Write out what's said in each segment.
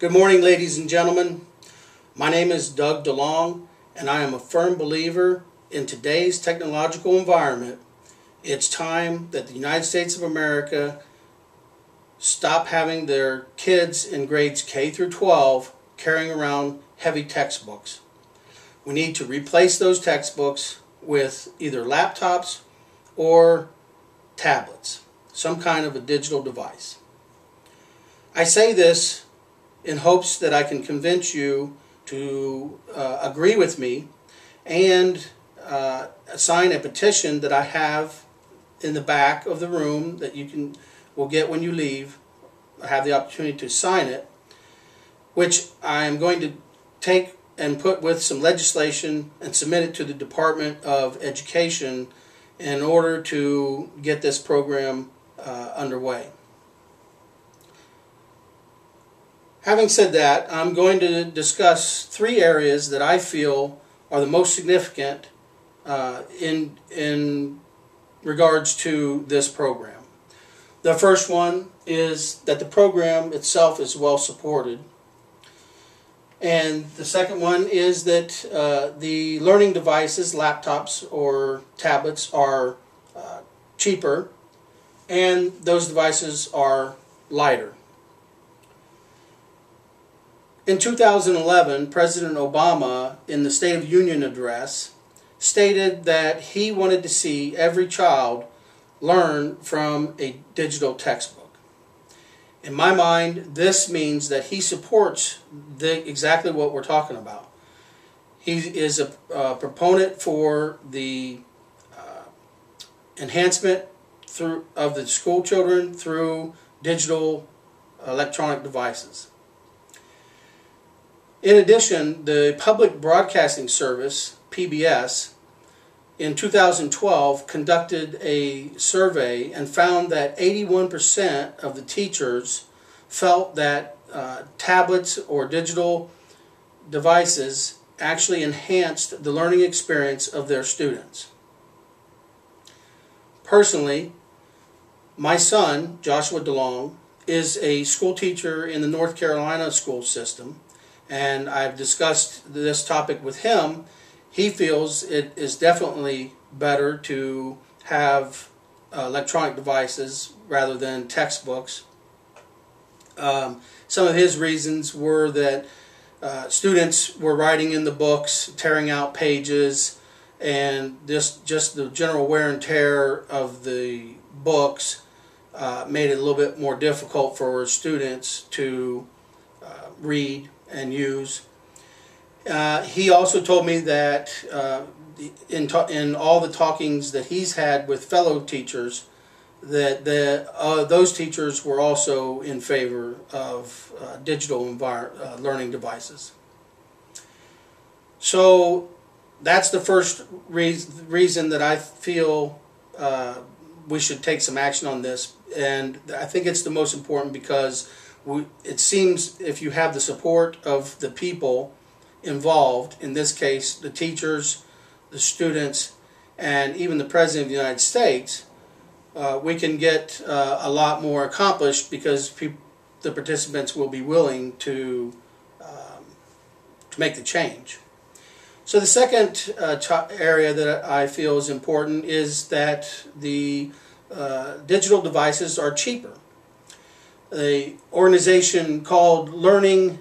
Good morning, ladies and gentlemen. My name is Doug DeLong, and I am a firm believer in today's technological environment. It's time that the United States of America stop having their kids in grades K through 12 carrying around heavy textbooks. We need to replace those textbooks with either laptops or tablets, some kind of a digital device. I say this in hopes that I can convince you to agree with me and sign a petition that I have in the back of the room that you will get when you leave. I have the opportunity to sign it, which I am going to take and put with some legislation and submit it to the Department of Education in order to get this program underway. Having said that, I'm going to discuss three areas that I feel are the most significant in regards to this program. The first one is that the program itself is well supported. And the second one is that the learning devices, laptops or tablets, are cheaper, and those devices are lighter. In 2011, President Obama, in the State of the Union address, stated that he wanted to see every child learn from a digital textbook. In my mind, this means that he supports exactly what we're talking about. He is a proponent for the enhancement of the school children through digital electronic devices. In addition, the Public Broadcasting Service, PBS, in 2012 conducted a survey and found that 81% of the teachers felt that tablets or digital devices actually enhanced the learning experience of their students. Personally, my son, Joshua DeLong, is a school teacher in the North Carolina school system, and I've discussed this topic with him. He feels it is definitely better to have electronic devices rather than textbooks. Some of his reasons were that students were writing in the books, tearing out pages, and just the general wear and tear of the books made it a little bit more difficult for students to read and use. He also told me that in all the talkings that he's had with fellow teachers, that those teachers were also in favor of digital learning devices. So that's the first reason that I feel we should take some action on this, and I think it's the most important because it seems if you have the support of the people involved, in this case the teachers, the students, and even the President of the United States, we can get a lot more accomplished because the participants will be willing to make the change. So the second area that I feel is important is that the digital devices are cheaper. An organization called Learning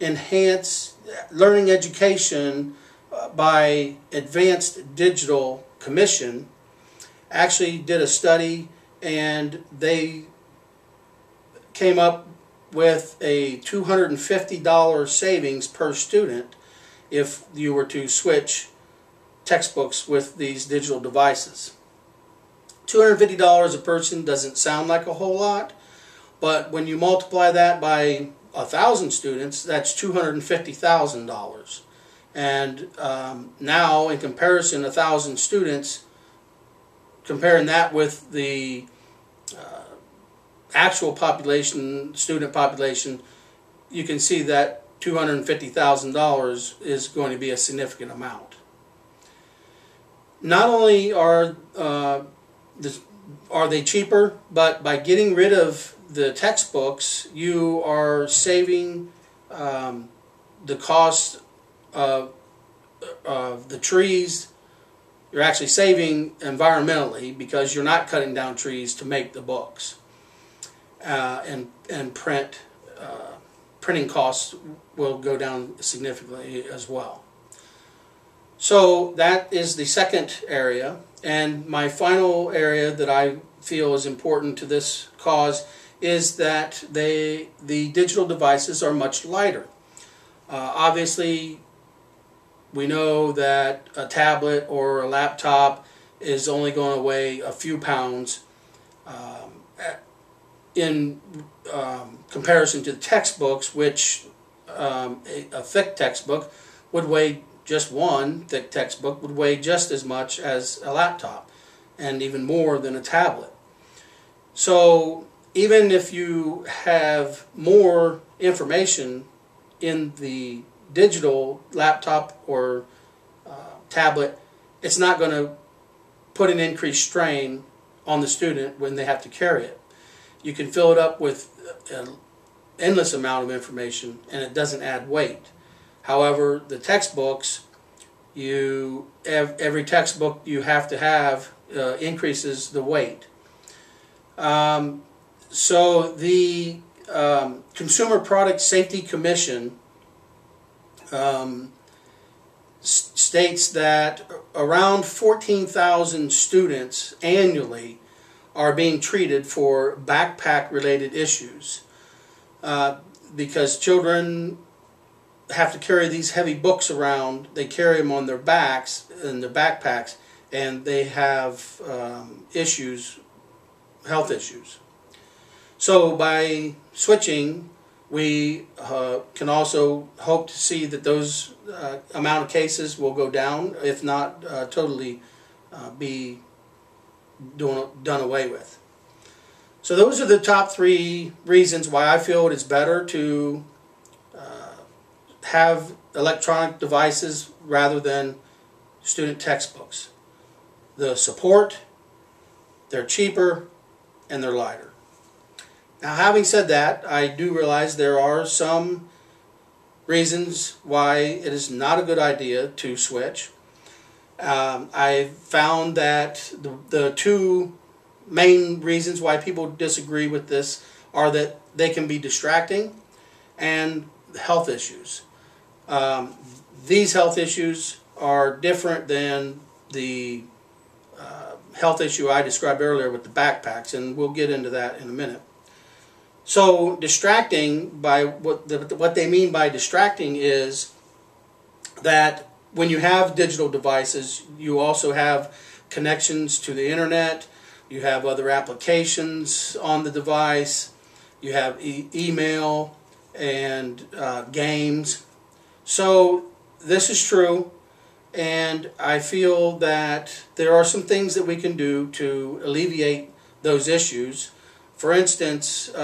Education by Advanced Digital Commission actually did a study, and they came up with a $250 savings per student if you were to switch textbooks with these digital devices. $250 a person doesn't sound like a whole lot, but when you multiply that by 1,000 students, that's $250,000. And now, in comparison, 1,000 students, comparing that with the actual population, student population, you can see that $250,000 is going to be a significant amount. Not only are they cheaper, but by getting rid of the textbooks, you are saving the cost of the trees. You're actually saving environmentally because you're not cutting down trees to make the books, and printing costs will go down significantly as well. So that is the second area, and my final area that I feel is important to this cause is that the digital devices are much lighter. Obviously, we know that a tablet or a laptop is only going to weigh a few pounds in comparison to the textbooks, which a thick textbook would weigh, just one thick textbook would weigh just as much as a laptop, and even more than a tablet. So even if you have more information in the digital laptop or tablet, it's not going to put an increased strain on the student when they have to carry it. You can fill it up with an endless amount of information and it doesn't add weight. However, the textbooks, every textbook you have to have increases the weight. So the Consumer Product Safety Commission states that around 14,000 students annually are being treated for backpack-related issues because children have to carry these heavy books around. They carry them on their backs in their backpacks, and they have issues, health issues. So by switching, we can also hope to see that those amount of cases will go down, if not totally be done away with. So those are the top 3 reasons why I feel it is better to have electronic devices rather than student textbooks. The support, they're cheaper, and they're lighter. Now, having said that, I do realize there are some reasons why it is not a good idea to switch. I found that the 2 main reasons why people disagree with this are that they can be distracting and health issues. These health issues are different than the health issue I described earlier with the backpacks, and we'll get into that in a minute. So distracting, by what they mean by distracting is that when you have digital devices, you also have connections to the internet, you have other applications on the device, you have email and games. So this is true, and I feel that there are some things that we can do to alleviate those issues. For instance, we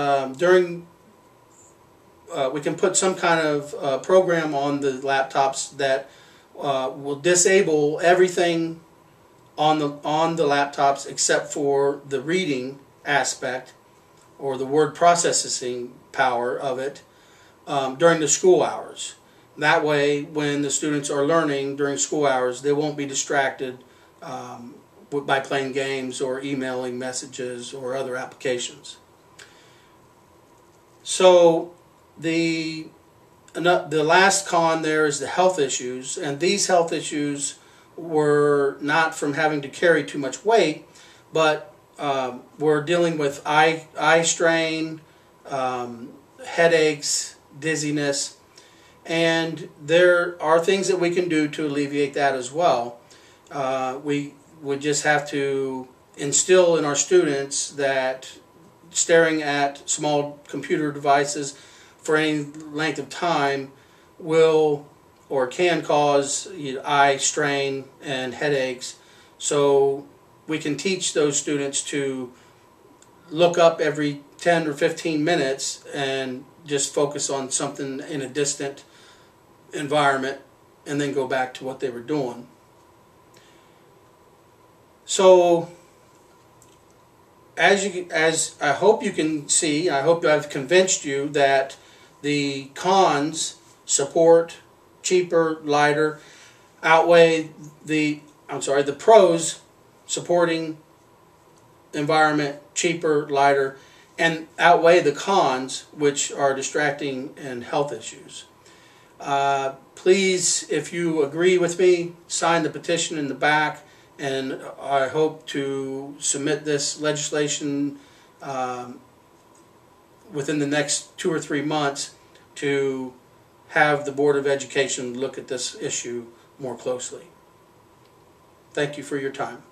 can put some kind of program on the laptops that will disable everything on the laptops except for the reading aspect or the word processing power of it during the school hours. That way, when the students are learning during school hours, they won't be distracted by playing games or emailing messages or other applications. So the last con there is the health issues, and these health issues were not from having to carry too much weight, but we're dealing with eye strain, headaches, dizziness, and there are things that we can do to alleviate that as well. We would just have to instill in our students that staring at small computer devices for any length of time will or can cause eye strain and headaches. So we can teach those students to look up every 10 or 15 minutes and just focus on something in a distant environment and then go back to what they were doing. So as I hope you can see, I hope I've convinced you that the cons, support, cheaper, lighter, outweigh the pros, supporting, environment, cheaper, lighter, and outweigh the cons, which are distracting and health issues. Please, if you agree with me, sign the petition in the back, and I hope to submit this legislation within the next 2 or 3 months to have the Board of Education look at this issue more closely. Thank you for your time.